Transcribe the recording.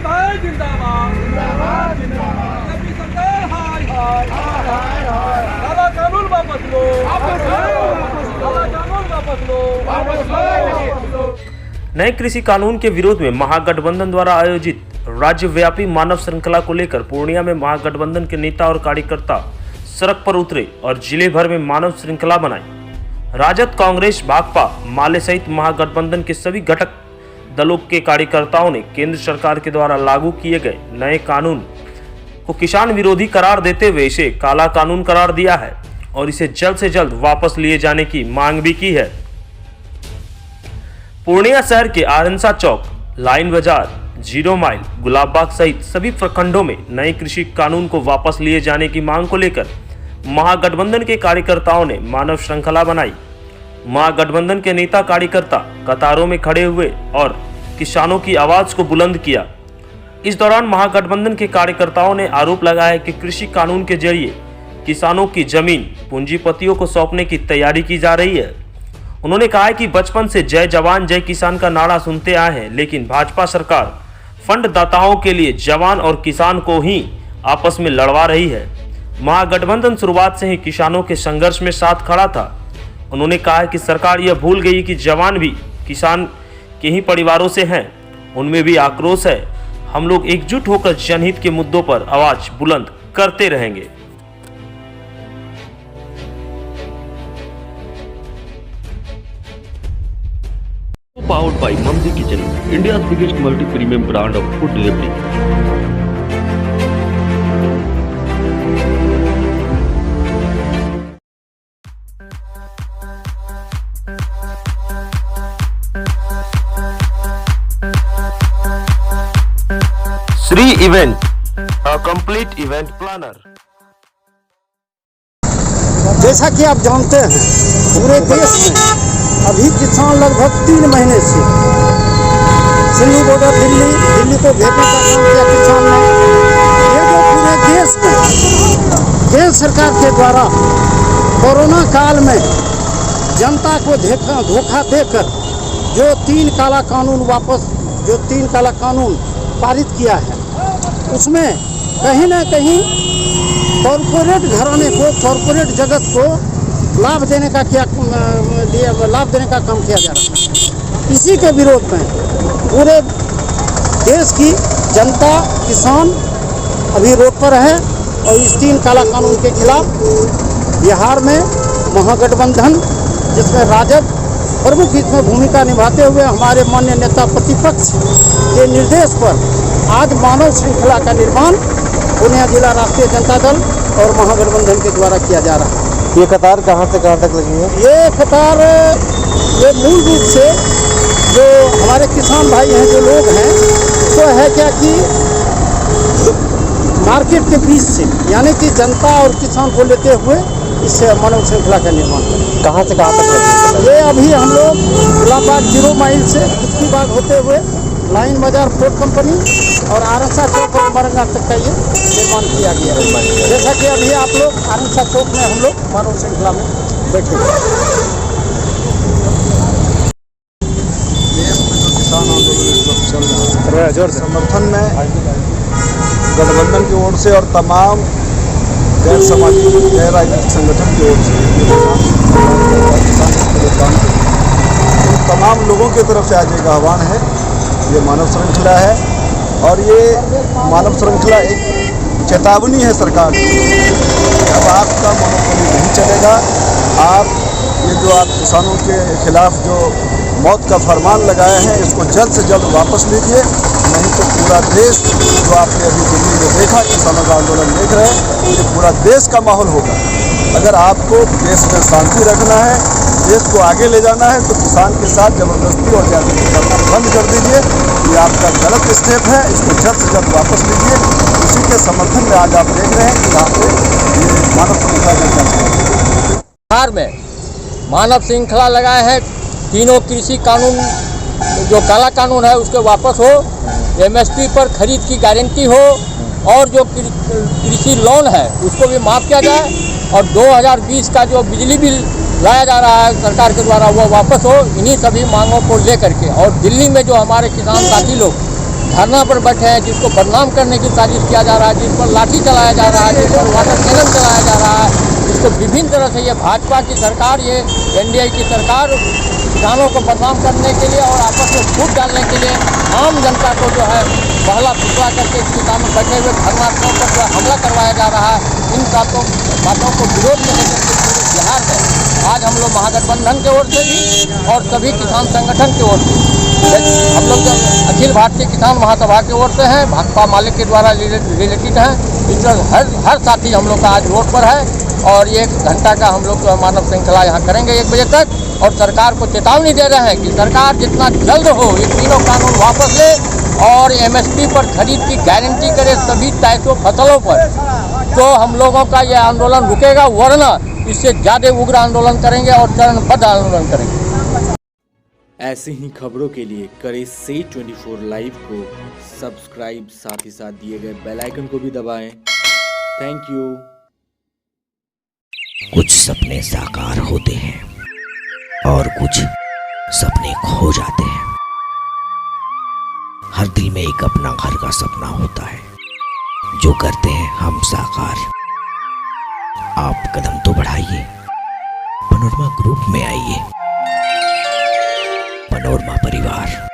भाई जिंदाबाद जिंदाबाद जिंदाबाद। बीजेपी सरकार हाय हाय हाय हाय। काला कानून वापस लो वापस लो। काला कानून वापस लो वापस लो। नए कृषि कानून के विरोध में महागठबंधन द्वारा आयोजित राज्यव्यापी मानव श्रृंखला को लेकर पूर्णिया में महागठबंधन के नेता और कार्यकर्ता सड़क पर उतरे और जिले भर में मानव श्रृंखला बनाई। राजद, कांग्रेस, भाकपा, माले सहित महागठबंधन के सभी घटक दलों के कार्यकर्ताओं ने केंद्र सरकार के द्वारा लागू किए गए नए कानून को किसान विरोधी करार देते हुए इसे काला कानून करार दिया है और इसे जल्द से जल्द वापस लिए जाने की मांग भी की है। पूर्णिया शहर के आरंसा चौक, लाइन बाजार, 0 माइल, गुलाबबाग सहित सभी प्रखंडों में नए कृषि कानून को वापस लिए जाने की मांग को लेकर महागठबंधन के कार्यकर्ताओं ने मानव श्रृंखला बनाई। महागठबंधन के नेता कार्यकर्ता कतारों में खड़े हुए और किसानों की आवाज को बुलंद किया। इस दौरान महागठबंधन के कार्यकर्ताओं ने आरोप लगाया कि कृषि कानून के जरिए किसानों की जमीन पूंजीपतियों को सौंपने की तैयारी की जा रही है। उन्होंने कहा कि बचपन से जय जवान जय किसान का नारा सुनते आए हैं, लेकिन भाजपा सरकार फंड दाताओं के लिए जवान और किसान को ही आपस में लड़वा रही है। महागठबंधन शुरुआत से ही किसानों के संघर्ष में साथ खड़ा था। उन्होंने कहा कि सरकार यह भूल गई कि जवान भी किसान के ही परिवारों से हैं, उनमें भी आक्रोश है। हम लोग एकजुट होकर जनहित के मुद्दों पर आवाज बुलंद करते रहेंगे। Powered by Mamzi Kitchen, India's biggest multi-premium brand of food delivery. Sri Event, a complete event planner. जैसा कि आप जानते हैं, पूरे देश में अभी किसान लगभग 3 महीने से सिंधु बॉर्डर दिल्ली को भेजने का काम किया किसान ने। ये जो पूरे देश में केंद्र सरकार के द्वारा कोरोना काल में जनता को धोखा देकर जो 3 काला कानून पारित किया है, उसमें कहीं ना कहीं कॉरपोरेट घराने को, कॉरपोरेट जगत को लाभ देने का काम किया जा रहा है। इसी के विरोध में पूरे देश की जनता, किसान अभी रोड पर है और इस 3 काला कानून के खिलाफ बिहार में महागठबंधन, जिसमें राजद प्रमुख इसमें भूमिका निभाते हुए हमारे माननीय नेता प्रतिपक्ष के निर्देश पर आज मानव श्रृंखला का निर्माण पूर्णिया जिला राष्ट्रीय जनता दल और महागठबंधन के द्वारा किया जा रहा है। ये कतार कहाँ से कहाँ तक लगी है? ये कतार ये मूल रूप से जो हमारे किसान भाई हैं, जो लोग हैं, तो है क्या कि मार्केट के बीच से, यानी कि जनता और किसान को लेते हुए इस मानव श्रृंखला का निर्माण करें। कहाँ से कहाँ तक लगी? ये अभी हम लोग गुलाबबाग 0 माइल से कुश्ती बाग होते हुए लाइन बाजार पोर्ट कंपनी और आरंसा चौक और मरंगा तक का ये निर्माण किया गया है। जैसा कि अभी आप लोग आरंसा चौक में हम लोग मानव श्रृंखला में बैठे हैं। देश में जो किसान आंदोलन इस वक्त चल रहा है, समर्थन में गठबंधन की ओर से और तमाम गैर सामाजिक गैर राजनीतिक संगठन की ओर से इन तमाम लोगों की तरफ से आज एक आह्वान है। ये मानव श्रृंखला है और ये मानव श्रृंखला एक चेतावनी है सरकार की। अब आपका मोनोपोली नहीं चलेगा। ये जो आप किसानों के खिलाफ जो मौत का फरमान लगाए हैं, इसको जल्द से जल्द वापस लीजिए, नहीं तो पूरा देश, जो आपने अभी दिल्ली में देखा किसानों का आंदोलन देख रहे हैं, ये पूरा देश का माहौल होगा। अगर आपको देश में शांति रखना है, देश को आगे ले जाना है, तो किसान के साथ जबरदस्ती और ज्यादती करना बंद कर दीजिए। ये आपका गलत स्टेप है, इसको जल्द से जल्द वापस लीजिए। उसी के समर्थन में आज आप देख रहे हैं कि यहाँ पे ये मानव श्रृंखला बिहार में मानव श्रृंखला लगाए है। तीनों कृषि कानून जो काला कानून है उसके वापस हो, MSP पर खरीद की गारंटी हो और जो कृषि लोन है उसको भी माफ़ किया जाए और 2020 का जो बिजली बिल लाया जा रहा है सरकार के द्वारा वो वापस हो। इन्हीं सभी मांगों को लेकर के और दिल्ली में जो हमारे किसान साथी लोग धरना पर बैठे हैं, जिसको बदनाम करने की साजिश किया जा रहा है, जिस पर लाठी चलाया जा रहा है, जिस पर वाटर कैनन चलाया जा रहा है, जिसको विभिन्न तरह से ये भाजपा की सरकार, ये एनडीए की सरकार किसानों को बदनाम करने के लिए और आपस में फूट डालने के लिए आम जनता को जो है बहला फुसला करके किसानों बैठे हुए धरनार्थियों पर जो हमला करवाया जा रहा है। इन बातों को विरोध में लेकर के पूरे बिहार में आज हम लोग महागठबंधन की ओर से भी और सभी किसान संगठन की ओर से हम लोग जब अखिल भारतीय किसान महासभा की ओर से हैं, भाकपा मालिक के द्वारा रिलेटेड हैं, इस तरह हर साथी हम लोग का आज रोड पर है और 1 घंटा का हम लोग मानव श्रृंखला यहाँ करेंगे 1 बजे तक। और सरकार को चेतावनी दे रहे हैं कि सरकार जितना जल्द हो ये तीनों कानून वापस ले और एमएसपी पर खरीद की गारंटी करे सभी 250 फसलों पर, तो हम लोगों का ये आंदोलन रुकेगा, वरना इससे ज़्यादा उग्र आंदोलन करेंगे और चरणबद्ध आंदोलन करेंगे। ऐसी ही खबरों के लिए करें से 24 लाइव को सब्सक्राइब, साथ ही साथ दिए गए बेल आइकन को भी दबाएं। Thank you. कुछ सपने साकार होते हैं और कुछ सपने खो जाते हैं। हर दिल में एक अपना घर का सपना होता है जो करते हैं हम साकार। आप कदम तो बढ़ाइए, पनोरमा ग्रुप में आइए। पनोरमा परिवार।